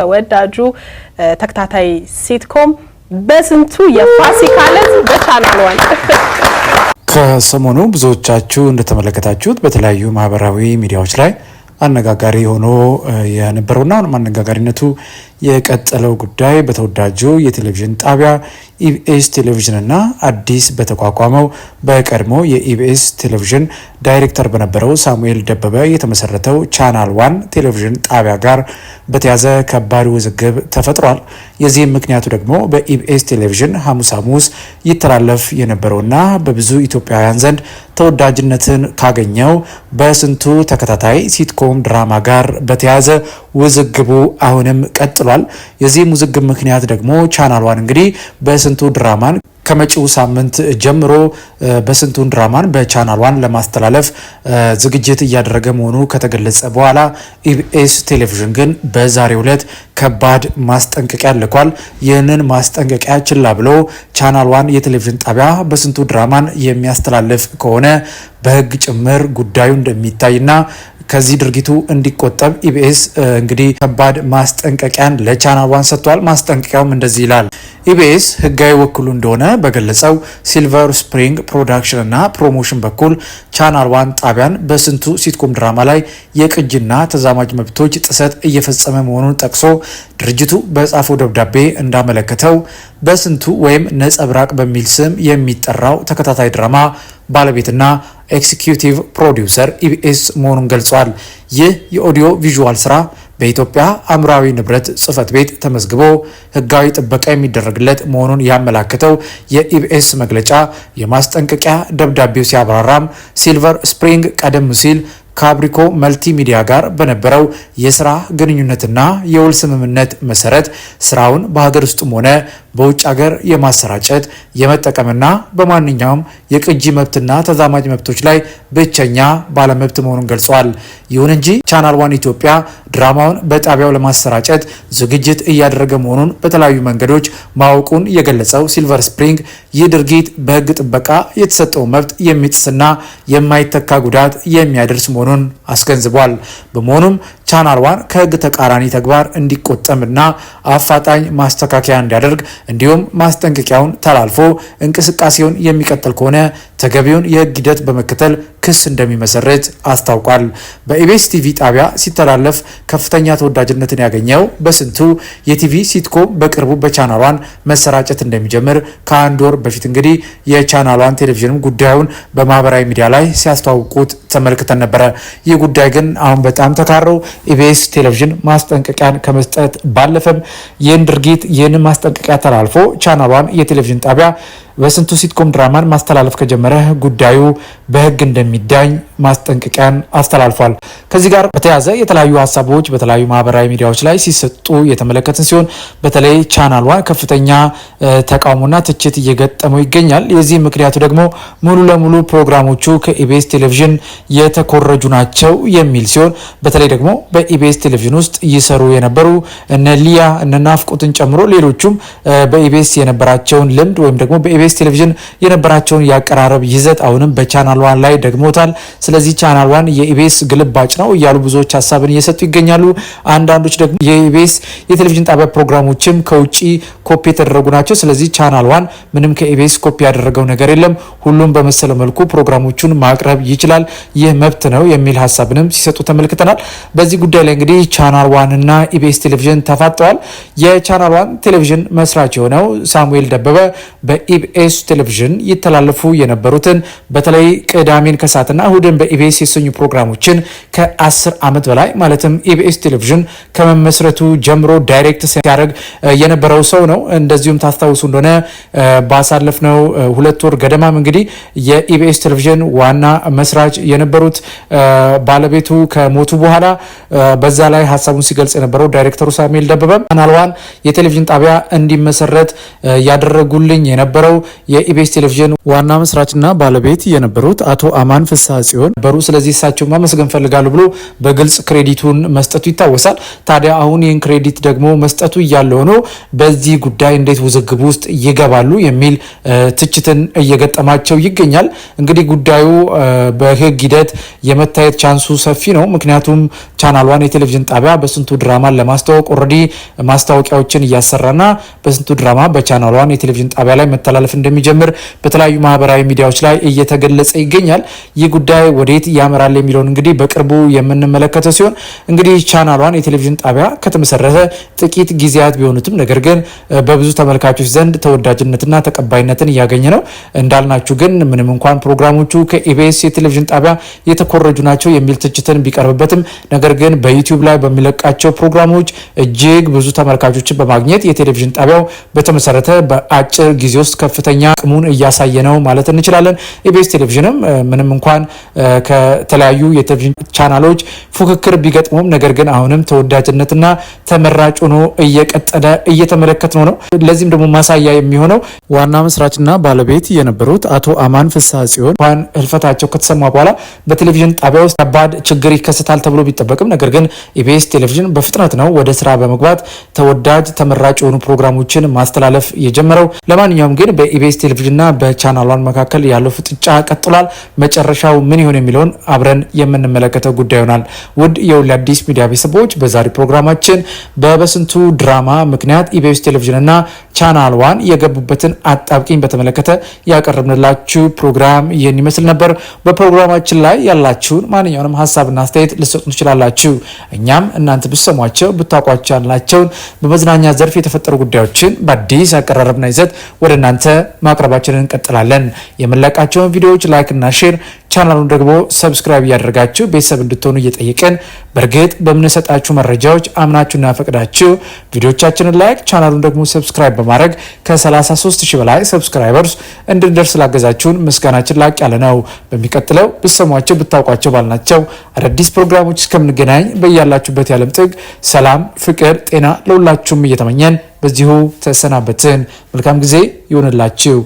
ተወዳጁ ተከታታይ ሲትኮም በስንቱ የፋሲካ ዕለት በቻናል ዋን ከሰሞኑ ብዙዎቻችሁ እንደተመለከታችሁት በተለያዩ ማህበራዊ ሚዲያዎች ላይ አነጋጋሪ ሆኖ የነበረውና አነጋጋሪነቱ የቀጠለው ጉዳይ በተወዳጁ የቴሌቪዥን ጣቢያ ኢቢኤስ ቴሌቪዥንና አዲስ በተቋቋመው በቀድሞ የኢቢኤስ ቴሌቪዥን ዳይሬክተር በነበረው ሳሙኤል ደበበ የተመሰረተው ቻናል ዋን ቴሌቪዥን ጣቢያ ጋር በተያዘ ከባድ ውዝግብ ተፈጥሯል። የዚህም ምክንያቱ ደግሞ በኢቢኤስ ቴሌቪዥን ሐሙስ ይተላለፍ የነበረውና በብዙ ኢትዮጵያውያን ዘንድ ተወዳጅነትን ካገኘው በስንቱ ተከታታይ ሲትኮም ድራማ ጋር በተያዘ ውዝግቡ አሁንም ቀጥሏል። የዚህም ውዝግብ ምክንያት ደግሞ ቻናል ዋን እንግዲህ በስንቱ ድራማን ከመጪው ሳምንት ጀምሮ በስንቱን ድራማን በቻናል ዋን ለማስተላለፍ ዝግጅት እያደረገ መሆኑ ከተገለጸ በኋላ ኢቢኤስ ቴሌቪዥን ግን በዛሬው ዕለት ከባድ ማስጠንቀቂያ ልኳል። ይህንን ማስጠንቀቂያ ችላ ብሎ ቻናል ዋን የቴሌቪዥን ጣቢያ በስንቱ ድራማን የሚያስተላልፍ ከሆነ በሕግ ጭምር ጉዳዩ እንደሚታይና ከዚህ ድርጊቱ እንዲቆጠብ ኢቢኤስ እንግዲህ ከባድ ማስጠንቀቂያን ለቻናል ዋን ሰጥቷል። ማስጠንቀቂያውም እንደዚህ ይላል። ኢቢኤስ ህጋዊ ወክሉ እንደሆነ በገለጸው ሲልቨር ስፕሪንግ ፕሮዳክሽን እና ፕሮሞሽን በኩል ቻናል ዋን ጣቢያን በስንቱ ሲትኮም ድራማ ላይ የቅጂና ተዛማጅ መብቶች ጥሰት እየፈጸመ መሆኑን ጠቅሶ ድርጅቱ በጻፈው ደብዳቤ እንዳመለከተው በስንቱ ወይም ነጸብራቅ በሚል ስም የሚጠራው ተከታታይ ድራማ ባለቤትና ኤክሲኪዩቲቭ ፕሮዲውሰር ኢቢኤስ መሆኑን ገልጿል። ይህ የኦዲዮ ቪዥዋል ስራ በኢትዮጵያ አእምሯዊ ንብረት ጽሕፈት ቤት ተመዝግቦ ህጋዊ ጥበቃ የሚደረግለት መሆኑን ያመላክተው የኢቢኤስ መግለጫ የማስጠንቀቂያ ደብዳቤው ሲያብራራም ሲልቨር ስፕሪንግ ቀደም ሲል ከአብሪኮ መልቲ ሚዲያ ጋር በነበረው የስራ ግንኙነትና የውል ስምምነት መሰረት ስራውን በሀገር ውስጥም ሆነ በውጭ ሀገር የማሰራጨት የመጠቀምና በማንኛውም የቅጂ መብትና ተዛማጅ መብቶች ላይ ብቸኛ ባለመብት መሆኑን ገልጿል። ይሁን እንጂ ቻናል ዋን ኢትዮጵያ ድራማውን በጣቢያው ለማሰራጨት ዝግጅት እያደረገ መሆኑን በተለያዩ መንገዶች ማወቁን የገለጸው ሲልቨር ስፕሪንግ ይህ ድርጊት በህግ ጥበቃ የተሰጠው መብት የሚጥስና የማይተካ ጉዳት የሚያደርስ መሆኑን አስገንዝቧል። በመሆኑም ቻናል ዋን ከህግ ተቃራኒ ተግባር እንዲቆጠብና አፋጣኝ ማስተካከያ እንዲያደርግ እንዲሁም ማስጠንቀቂያውን ተላልፎ እንቅስቃሴውን የሚቀጥል ከሆነ ተገቢውን የህግ ሂደት በመከተል ክስ እንደሚመሰርት አስታውቋል። በኢቢኤስ ቲቪ ጣቢያ ሲተላለፍ ከፍተኛ ተወዳጅነትን ያገኘው በስንቱ የቲቪ ሲትኮም በቅርቡ በቻናል ዋን መሰራጨት እንደሚጀምር ከአንድ ወር በፊት እንግዲህ የቻናል ዋን ቴሌቪዥን ጉዳዩን በማህበራዊ ሚዲያ ላይ ሲያስተዋውቁት ተመልክተን ነበረ። ይህ ጉዳይ ግን አሁን በጣም ተካረው ኢቢኤስ ቴሌቪዥን ማስጠንቀቂያን ከመስጠት ባለፈም ይህን ድርጊት ይህንን ማስጠንቀቂያ ተላልፎ ቻናል ዋን የቴሌቪዥን ጣቢያ በስንቱ ሲትኮም ድራማን ማስተላለፍ ከጀመረ ጉዳዩ በህግ እንደሚዳኝ ማስጠንቀቂያን አስተላልፏል። ከዚህ ጋር በተያያዘ የተለያዩ ሀሳቦች በተለያዩ ማህበራዊ ሚዲያዎች ላይ ሲሰጡ የተመለከትን ሲሆን በተለይ ቻናል ዋን ከፍተኛ ተቃውሞና ትችት እየገጠመው ይገኛል። የዚህ ምክንያቱ ደግሞ ሙሉ ለሙሉ ፕሮግራሞቹ ከኢቢኤስ ቴሌቪዥን የተኮረጁ ናቸው የሚል ሲሆን በተለይ ደግሞ በኢቢኤስ ቴሌቪዥን ውስጥ ይሰሩ የነበሩ እነ ሊያ እነ ናፍቆትን ጨምሮ ሌሎቹም በኢቢኤስ የነበራቸውን ልምድ ወይም ደግሞ በኢቢኤስ ቴሌቪዥን የነበራቸውን ያቀራረብ ይዘት አሁንም በቻናል ዋን ላይ ደግሞታል። ስለዚህ ቻናል ዋን የኢቢኤስ ግልባጭ ነው እያሉ ብዙዎች ሀሳብን እየሰጡ ይገኛሉ። አንዳንዶች ደግሞ የኢቢኤስ የቴሌቪዥን ጣቢያ ፕሮግራሞችም ከውጪ ኮፒ የተደረጉ ናቸው። ስለዚህ ቻናል ዋን ምንም ከኢቢኤስ ኮፒ ያደረገው ነገር የለም፣ ሁሉም በመሰለ መልኩ ፕሮግራሞቹን ማቅረብ ይችላል፣ ይህ መብት ነው የሚል ሀሳብንም ሲሰጡ ተመልክተናል። በዚህ ጉዳይ ላይ እንግዲህ ቻናል ዋን እና ኢቢኤስ ቴሌቪዥን ተፋጠዋል። የቻናል ዋን ቴሌቪዥን መስራች የሆነው ሳሙኤል ደበበ በኢቢኤስ ቴሌቪዥን ይተላለፉ የነበሩትን በተለይ ቅዳሜን ከሰዓትና እሁድን በኢቢኤስ የሰኙ ፕሮግራሞችን ከ10 ዓመት በላይ ማለትም ኢቢኤስ ቴሌቪዥን ከመመስረቱ ጀምሮ ዳይሬክት ሲያደርግ የነበረው ሰው ነው። እንደዚሁም ታስታውሱ እንደሆነ ባሳለፍነው 2 ወር ገደማም እንግዲህ የኢቢኤስ ቴሌቪዥን ዋና መስራች የነበሩት ባለቤቱ ከሞቱ በኋላ በዛ ላይ ሀሳቡን ሲገልጽ የነበረው ዳይሬክተሩ ሳሙኤል ደበበ ቻናል ዋን የቴሌቪዥን ጣቢያ እንዲመሰረት ያደረጉልኝ የነበረው የኢቢኤስ ቴሌቪዥን ዋና መስራችና ባለቤት የነበሩት አቶ አማን ፍስሐ ጽዮን በሩ። ስለዚህ እሳቸው ማመስገን ፈልጋለሁ ብሎ በግልጽ ክሬዲቱን መስጠቱ ይታወሳል። ታዲያ አሁን ይህን ክሬዲት ደግሞ መስጠቱ እያለ ሆኖ በዚህ ጉዳይ እንዴት ውዝግብ ውስጥ ይገባሉ የሚል ትችትን እየገጠማቸው ይገኛል። እንግዲህ ጉዳዩ በህግ ሂደት የመታየት ቻንሱ ሰፊ ነው። ምክንያቱም ቻናሏን የቴሌቪዥን ጣቢያ በስንቱ ድራማን ለማስተዋወቅ ኦልሬዲ ማስታወቂያዎችን እያሰራና በስንቱ ድራማ በቻናሏን የቴሌቪዥን ጣቢያ ላይ መተላለፍ እንደሚጀምር በተለያዩ ማህበራዊ ሚዲያዎች ላይ እየተገለጸ ይገኛል። ይህ ጉዳይ ወዴት ያመራል የሚለውን እንግዲህ በቅርቡ የምንመለከተው ሲሆን እንግዲህ ቻናሏን የቴሌቪዥን ጣቢያ ከተመሰረተ ጥቂት ጊዜያት ቢሆኑትም ነገር ግን በብዙ ተመልካቾች ዘንድ ተወዳጅነትና ተቀባይነትን እያገኘ ነው። እንዳልናችሁ ግን ምንም እንኳን ፕሮግራሞቹ ከኢቢኤስ የቴሌቪዥን ጣቢያ የተኮረጁ ናቸው የሚል ትችትን ቢቀርብበትም ነገር ግን በዩቲዩብ ላይ በሚለቃቸው ፕሮግራሞች እጅግ ብዙ ተመልካቾችን በማግኘት የቴሌቪዥን ጣቢያው በተመሰረተ በአጭር ጊዜ ውስጥ ከፍተኛ አቅሙን እያሳየ ነው ማለት እንችላለን። ኢቢኤስ ቴሌቪዥንም ምንም እንኳን ከተለያዩ የቴሌቪዥን ቻናሎች ፉክክር ቢገጥሙም ነገር ግን አሁንም ተወዳጅነትና ተመራጭ ሆኖ እየቀጠለ እየተመለከት ነው። ለዚህም ደግሞ ማሳያ የሚሆነው ዋና መስራችና ባለቤት የነበሩት አቶ አማን ፍስሐ ጽዮን እንኳን ህልፈታቸው ከተሰማ በኋላ በቴሌቪዥን ጣቢያ ውስጥ ከባድ ችግር ይከሰታል ተብሎ ቢጠበቅም ነገር ግን ኢቢኤስ ቴሌቪዥን በፍጥነት ነው ወደ ስራ በመግባት ተወዳጅ ተመራጭ የሆኑ ፕሮግራሞችን ማስተላለፍ የጀመረው። ለማንኛውም ግን በኢቢኤስ ቴሌቪዥንና በቻናሏን መካከል ያለው ፍጥጫ ቀጥሏል። መጨረሻው ምን ይሆን የሚለውን አብረን የምንመለከተው ጉዳይ ይሆናል። ውድ የሁሉ አዲስ ሚዲያ ቤተሰቦች በዛሬ ፕሮግራማችን በበስንቱ ድራማ ምክንያት ኢቢኤስ ቴሌቪዥንና ቻናል ዋን የገቡበትን አጣብቂኝ በተመለከተ ያቀረብንላችሁ ፕሮግራም ይህን ይመስል ነበር። በፕሮግራማችን ላይ ያላችሁን ማንኛውንም ሀሳብና አስተያየት ልትሰጡን ትችላላችሁ። እኛም እናንተ ብትሰሟቸው ብታውቋቸው ያላቸውን በመዝናኛ ዘርፍ የተፈጠሩ ጉዳዮችን በአዲስ አቀራረብና ይዘት ወደ እናንተ ማቅረባችንን እንቀጥላለን። የምንለቃቸውን ቪዲዮዎች ላይክ እና ሼር ቻናሉን ደግሞ ሰብስክራይብ እያደረጋችሁ ቤተሰብ እንድትሆኑ እየጠየቅን በእርግጥ በምንሰጣችሁ መረጃዎች አምናችሁና ፈቅዳችሁ ቪዲዮቻችንን ላይክ ቻናሉን ደግሞ ሰብስክራይብ በማድረግ ከ33000 በላይ ሰብስክራይበርስ እንድንደርስ ላገዛችሁን ምስጋናችን ላቅ ያለ ነው። በሚቀጥለው ብትሰሟቸው ብታውቋቸው ባልናቸው አዳዲስ ፕሮግራሞች እስከምንገናኝ በያላችሁበት የዓለም ጥግ ሰላም፣ ፍቅር፣ ጤና ለሁላችሁም እየተመኘን በዚሁ ተሰናበትን። መልካም ጊዜ ይሁንላችሁ።